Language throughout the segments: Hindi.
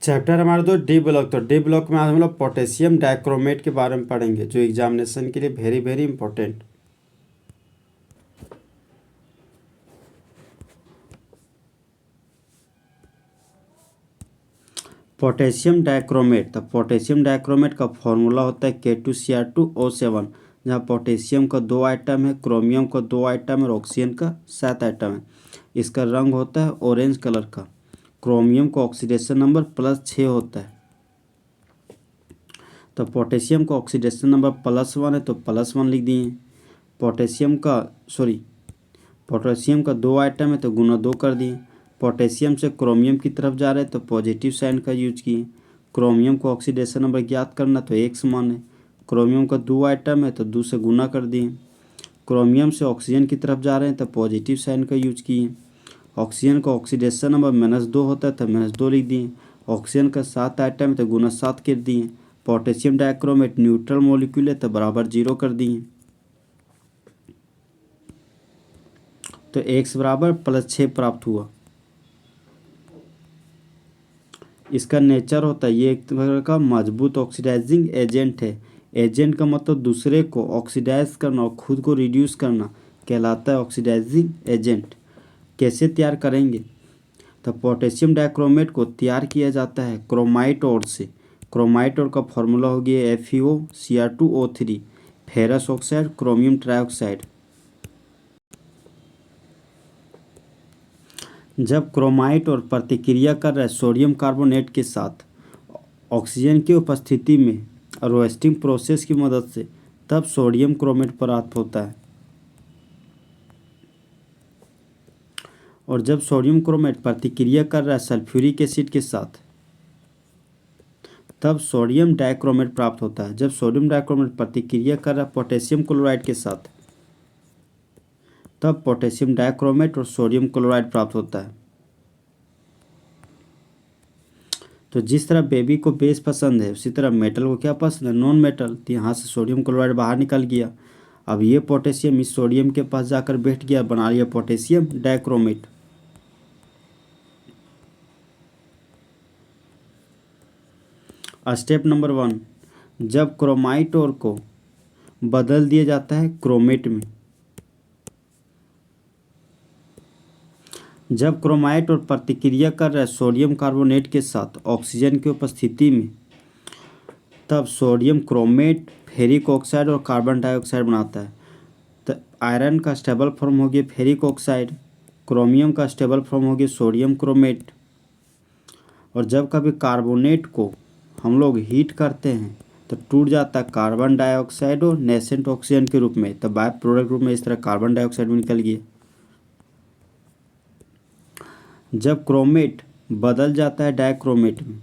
चैप्टर हमारे दो डी ब्लॉक। तो डी ब्लॉक में आज हम लोग पोटेशियम डाइक्रोमेट के बारे में पढ़ेंगे, जो एग्जामिनेशन के लिए very very important. Potassium dichromate, तो पोटेशियम डाइक्रोमेट का फॉर्मूला होता है K2Cr2O7, जहाँ पोटेशियम का 2 आइटम है, क्रोमियम का 2 आइटम है और ऑक्सीजन का 7 आइटम है। इसका रंग होता है ऑरेंज कलर का। क्रोमियम का ऑक्सीडेशन नंबर +6 होता है। तो पोटेशियम का ऑक्सीडेशन नंबर +1 है तो +1 लिख दिए। पोटेशियम का 2 आइटम है तो गुना 2 कर दिए। पोटेशियम से क्रोमियम की तरफ जा रहे हैं तो पॉजिटिव साइन का यूज किए। क्रोमियम को ऑक्सीडेशन नंबर ज्ञात करना तो 1 समान है। क्रोमियम का 2 आइटम है तो 2 से गुना कर दिए। क्रोमियम से ऑक्सीजन की तरफ जा रहे हैं तो पॉजिटिव साइन का यूज किए। ऑक्सीजन का ऑक्सीडेशन नंबर -2 होता है तो -2 लिख दिए। ऑक्सीजन का 7 आइटम है तो गुना 7 कर दिए। पोटेशियम डाइक्रोमेट न्यूट्रल मॉलिक्यूल है तो बराबर 0 कर दिए। तो x बराबर +6 प्राप्त हुआ। इसका नेचर होता है, ये एक तरह का मजबूत ऑक्सीडाइजिंग एजेंट है। एजेंट का मतलब दूसरे को ऑक्सीडाइज करना और खुद को रिड्यूस करना कहलाता है ऑक्सीडाइजिंग एजेंट। कैसे तैयार करेंगे? तो पोटेशियम डाइक्रोमेट को तैयार किया जाता है क्रोमाइट ओर से। क्रोमाइट ओर का फॉर्मूला हो गया FeOCr2O3, ferrous oxide chromium trioxide. जब क्रोमाइट और प्रतिक्रिया कर रहा है सोडियम कार्बोनेट के साथ ऑक्सीजन की उपस्थिति में रोस्टिंग प्रोसेस की मदद से, तब सोडियम क्रोमेट प्राप्त होता है। और जब सोडियम क्रोमेट प्रतिक्रिया कर रहा है सल्फ्यूरिक एसिड के साथ, तब सोडियम डाइक्रोमेट प्राप्त होता है। जब सोडियम डाइक्रोमेट प्रतिक्रिया कर रहा है पोटेशियम क्लोराइड के साथ, तब पोटेशियम डाइक्रोमेट और सोडियम क्लोराइड प्राप्त होता है। तो जिस तरह बेबी को बेस पसंद है, उसी तरह मेटल को क्या पसंद है? Non metal. तो यहाँ से सोडियम क्लोराइड बाहर निकल गया। अब ये पोटेशियम इस सोडियम के पास जाकर बैठ गया, बना लिया पोटेशियम डाइक्रोमेट। स्टेप नंबर 1, जब क्रोमाइट ओर को बदल दिया जाता है क्रोमेट में। जब क्रोमाइट और प्रतिक्रिया कर रहा है सोडियम कार्बोनेट के साथ ऑक्सीजन की उपस्थिति में, तब सोडियम क्रोमेट फेरिक ऑक्साइड और कार्बन डाइऑक्साइड बनाता है। तो आयरन का स्टेबल फॉर्म हो गया फेरिक ऑक्साइड, क्रोमियम का स्टेबल फॉर्म हो गया सोडियम क्रोमेट। और जब कभी कार्बोनेट को हम लोग हीट करते हैं तो टूट जाता है कार्बन डाइऑक्साइड और नेसेंट ऑक्सीजन के रूप में। तो बाय प्रोडक्ट रूप में इस तरह कार्बन डाइऑक्साइड भी निकल गया। जब क्रोमेट बदल जाता है डाइक्रोमेट में,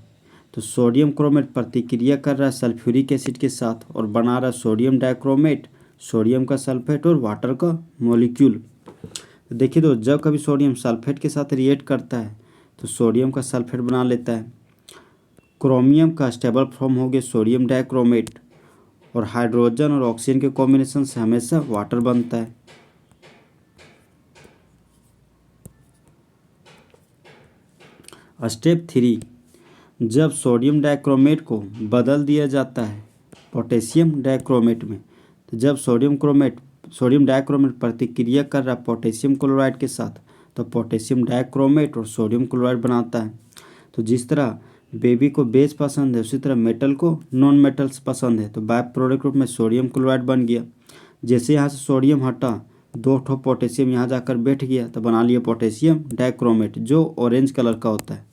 तो सोडियम क्रोमेट प्रतिक्रिया कर रहा है सल्फ्यूरिक एसिड के साथ और बना रहा है सोडियम डाइक्रोमेट, सोडियम का सल्फेट और वाटर का मॉलिक्यूल। तो देखिए दोस्त, जब कभी सोडियम सल्फेट के साथ रिएक्ट करता है तो सोडियम का सल्फेट बना लेता है। क्रोमियम का स्टेबल फॉर्म हो गया सोडियम डाइक्रोमेट, और हाइड्रोजन और ऑक्सीजन के कॉम्बिनेशन से हमेशा वाटर बनता है। स्टेप 3, जब सोडियम डाइक्रोमेट को बदल दिया जाता है पोटेशियम डाइक्रोमेट में, तो जब सोडियम डाइक्रोमेट प्रतिक्रिया कर रहा है पोटेशियम क्लोराइड के साथ, तो पोटेशियम डाइक्रोमेट और सोडियम क्लोराइड बनाता है। तो जिस तरह बेबी को बेस पसंद है, उसी तरह मेटल को नॉन मेटल्स पसंद है। तो बाय प्रोडक्ट रूप में सोडियम क्लोराइड बन गया। जैसे यहाँ से सोडियम हटा, 2 ठो पोटेशियम यहाँ जाकर बैठ गया, तो बना लिया पोटेशियम डाइक्रोमेट, जो ऑरेंज कलर का होता है।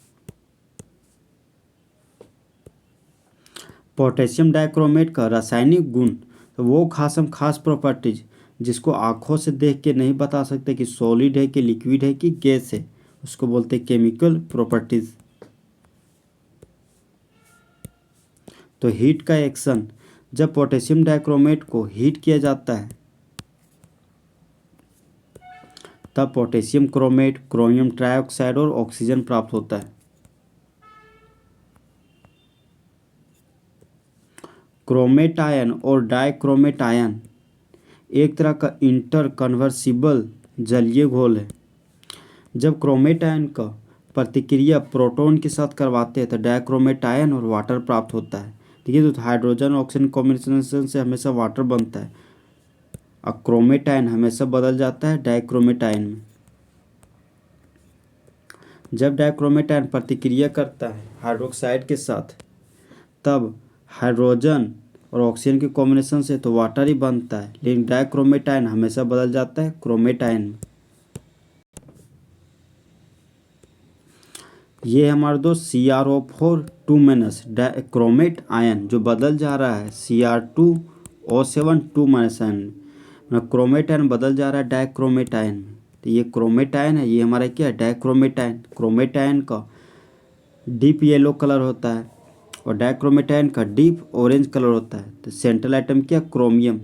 पोटेशियम डाइक्रोमेट का रासायनिक गुण, तो वो खास प्रॉपर्टीज जिसको आँखों से देख के नहीं बता सकते कि सॉलिड है कि लिक्विड है कि गैस है, उसको बोलते हैं केमिकल प्रॉपर्टीज। तो हीट का एक्शन, जब पोटेशियम डाइक्रोमेट को हीट किया जाता है, तब पोटेशियम क्रोमेट, क्रोमियम ट्राइऑक्साइड और ऑक्सीजन प्राप्त होता है। क्रोमेट आयन और डाइक्रोमेट आयन एक तरह का इंटर कन्वर्सिबल जलीय घोल है। जब क्रोमेट आयन का प्रतिक्रिया प्रोटॉन के साथ करवाते हैं तो डाइक्रोमेट आयन और वाटर प्राप्त होता है। ठीक है, तो हाइड्रोजन ऑक्सीजन कॉम्बिनेशन से हमेशा वाटर बनता है और क्रोमेट आयन हमेशा बदल जाता है डाइक्रोमेट आयन में। जब डाइक्रोमेट आयन प्रतिक्रिया करता है हाइड्रोक्साइड के साथ तब हाइड्रोजन और ऑक्सीजन के कॉम्बिनेशन से तो वाटर ही बनता है, लेकिन डाइक्रोमेट आयन हमेशा बदल जाता है क्रोमेट आयन में। ये हमारे दोस्त CrO4 2- क्रोमेट आयन जो बदल जा रहा है Cr2O7 2- आयन में, क्रोमेट आयन बदल जा रहा है डाइक्रोमेट आयन में। तो ये क्रोमेट आयन है, ये हमारा क्या है डाइक्रोमेट आयन। क्रोमेट आयन का डीप येलो कलर होता है और डाइक्रोमेट आयन का डीप ऑरेंज कलर होता है। तो सेंट्रल आइटम क्या क्रोमियम।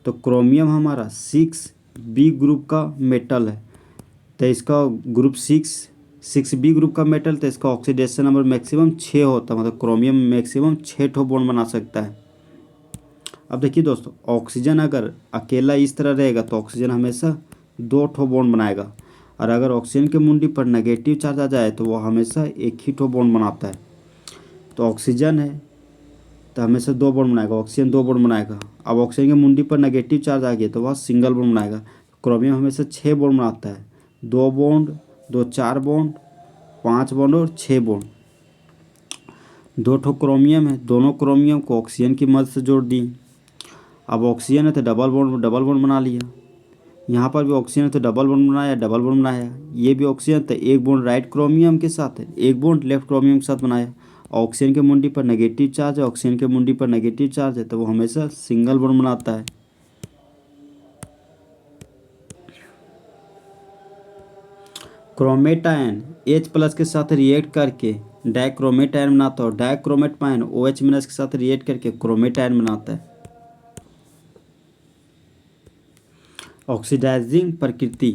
तो क्रोमियम हमारा 6B ग्रुप का मेटल है, तो इसका ग्रुप 6B ग्रुप का मेटल, तो इसका ऑक्सीडेशन नंबर मैक्सिमम 6 होता है, मतलब क्रोमियम मैक्सिमम 6 ठो बॉन्ड बना सकता है। अब देखिए दोस्तों, ऑक्सीजन अगर अकेला इस तरह रहेगा तो ऑक्सीजन हमेशा 2 ठो बॉन्ड बनाएगा, और अगर ऑक्सीजन के मुंडी पर नेगेटिव चार्ज आ जाए तो वह हमेशा 1 ही ठो बॉन्ड बनाता है। तो ऑक्सीजन है तो हमेशा 2 बॉन्ड बनाएगा, ऑक्सीजन 2 बॉन्ड बनाएगा। अब ऑक्सीजन के मुंडी पर नेगेटिव चार्ज आ गया तो वह सिंगल बॉन्ड बनाएगा। क्रोमियम हमेशा 6 बॉन्ड बनाता है, 2 बॉन्ड, 2 4 बॉन्ड, 5 बॉन्ड और 6 बॉन्ड। 2 ठो क्रोमियम है, दोनों क्रोमियम को ऑक्सीजन की मदद से जोड़ दिए। अब ऑक्सीजन है तो डबल बॉन्ड बना लिया। यहाँ पर भी ऑक्सीजन है तो डबल बॉन्ड बनाया। ये भी ऑक्सीजन तो 1 बॉन्ड राइट क्रोमियम के साथ है, 1 बॉन्ड लेफ्ट क्रोमियम के साथ बनाया। ऑक्सीजन के मुंडी पर नेगेटिव चार्ज है, ऑक्सीजन के मुंडी पर नेगेटिव चार्ज है, तो वो हमेशा सिंगल बॉन्ड बनाता है। क्रोमेट आयन H+ के साथ रिएक्ट करके डाइक्रोमेट आयन बनाता है और डाइक्रोमेट आयन OH- के साथ रिएक्ट करके क्रोमेट आयन बनाता है। ऑक्सीडाइजिंग प्रकृति।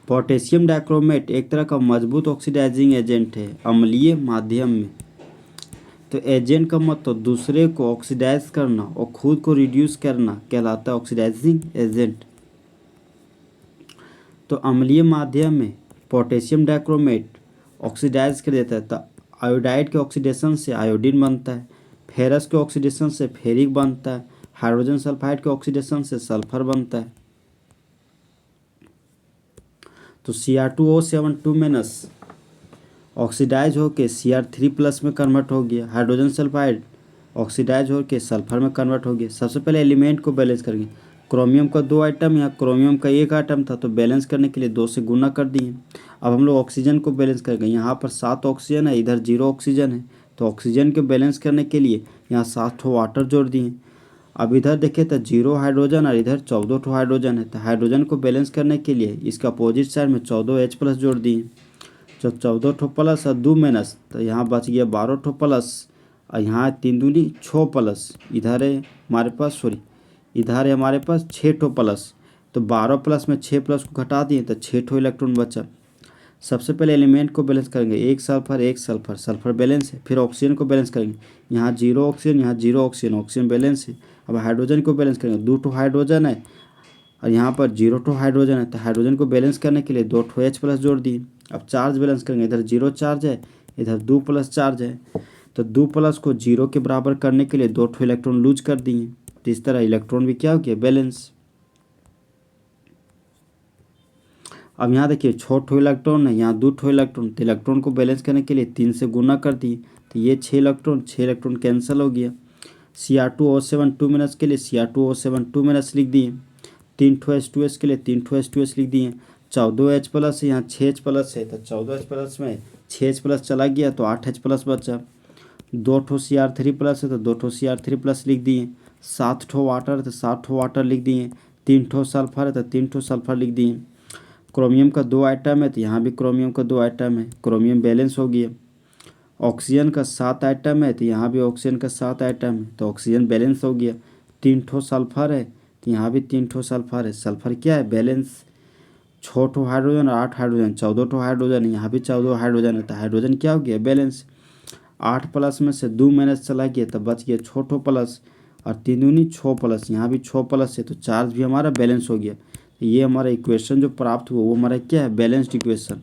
पोटेशियम डाइक्रोमेट एक तरह का मजबूत ऑक्सीडाइजिंग एजेंट है अम्लीय माध्यम में। तो एजेंट का मतलब तो दूसरे को ऑक्सीडाइज करना और खुद को रिड्यूस करना कहलाता है ऑक्सीडाइजिंग एजेंट। तो अम्लीय माध्यम में पोटेशियम डाइक्रोमेट ऑक्सीडाइज कर देता है, तो आयोडाइड के ऑक्सीडेशन से आयोडीन बनता है, फेरस के ऑक्सीडेशन से फेरिक बनता है, हाइड्रोजन सल्फाइड के ऑक्सीडेशन से सल्फर बनता है। तो Cr2O7 2- ऑक्सीडाइज होकर Cr3+ में कन्वर्ट हो गया। हाइड्रोजन सल्फाइड ऑक्सीडाइज होकर सल्फर में कन्वर्ट हो गया। सबसे पहले एलिमेंट को बैलेंस करेंगे। क्रोमियम का 2 आइटम, यहाँ क्रोमियम का 1 आइटम था, तो बैलेंस करने के लिए 2 से गुना कर दिए। अब हम लोग ऑक्सीजन को बैलेंस करेंगे। यहाँ पर 7 ऑक्सीजन है, इधर 0 ऑक्सीजन है, तो ऑक्सीजन को बैलेंस करने के लिए यहाँ 7 ठो वाटर जोड़ दिए। अब इधर देखें तो 0 हाइड्रोजन और इधर 14 ठो हाइड्रोजन है, तो हाइड्रोजन को बैलेंस करने के लिए इसका अपोजिट साइड में 14 H+ जोड़ दिए। जब 14 ठो प्लस और 2 माइनस, तो यहाँ बच गया 12 ठो प्लस, और यहाँ 3 दूनी 6 प्लस, इधर है हमारे पास इधर है हमारे पास 6 ठो प्लस, तो 12 प्लस में 6 प्लस को घटा दिए तो 6 ठो इलेक्ट्रॉन बचा। सबसे पहले एलिमेंट को बैलेंस करेंगे, 1 सल्फर, सल्फर बैलेंस है। फिर ऑक्सीजन को बैलेंस करेंगे, यहाँ 0 ऑक्सीजन, यहाँ 0 ऑक्सीजन, ऑक्सीजन बैलेंस है। अब हाइड्रोजन को बैलेंस करेंगे, 2 ठो हाइड्रोजन है और यहाँ पर 0 ठो हाइड्रोजन है, तो हाइड्रोजन को बैलेंस करने के लिए 2 ठो H+ जोड़ दिए। अब चार्ज बैलेंस करेंगे, इधर 0 चार्ज है, इधर 2+ चार्ज है, तो 2+ को 0 के बराबर करने के लिए 2 ठो इलेक्ट्रॉन लूज कर दिए। तो इस तरह इलेक्ट्रॉन भी क्या हो गया बैलेंस। अब यहाँ देखिए 6 ठो इलेक्ट्रॉन है, यहाँ 2 ठो इलेक्ट्रॉन, तो इलेक्ट्रॉन को बैलेंस करने के लिए 3 से गुना कर दिए, तो ये 6 इलेक्ट्रॉन कैंसिल हो गया। Cr2O7 2- के लिए Cr2O7 2- लिख दिए। 3 ठो H2S के लिए 3 ठो H2S लिख दिए। 14 H+ है, यहाँ 6 H+ है, तो 14 H+ में 6 H+ चला गया तो 8 H+ बचा। 2 ठो Cr3+ है तो 2 ठो Cr3+ लिख दिए। 7 ठो वाटर है तो 7 ठो वाटर लिख दिए। 3 ठो सल्फर है तो 3 ठो सल्फर लिख दिए। क्रोमियम का 2 आइटम है तो यहाँ भी क्रोमियम का 2 आइटम है, क्रोमियम बैलेंस हो गया। ऑक्सीजन का 7 आइटम है तो यहाँ भी ऑक्सीजन का 7 आइटम है, तो ऑक्सीजन बैलेंस हो गया। 3 ठो सल्फर है तो यहाँ भी 3 ठो सल्फर है, सल्फर क्या है बैलेंस। 6 ठो हाइड्रोजन और 8 हाइड्रोजन, 14 ठो हाइड्रोजन है, यहाँ भी 14 हाइड्रोजन है, तो हाइड्रोजन क्या हो गया बैलेंस। 8+ में से 2 माइनस चला गया तो बच गया 6 ठो प्लस, और 3 दूनी 6 प्लस, यहाँ भी 6 प्लस है, तो चार्ज भी हमारा बैलेंस हो गया। ये हमारा इक्वेशन जो प्राप्त हुआ वो हमारा क्या है बैलेंस्ड इक्वेशन।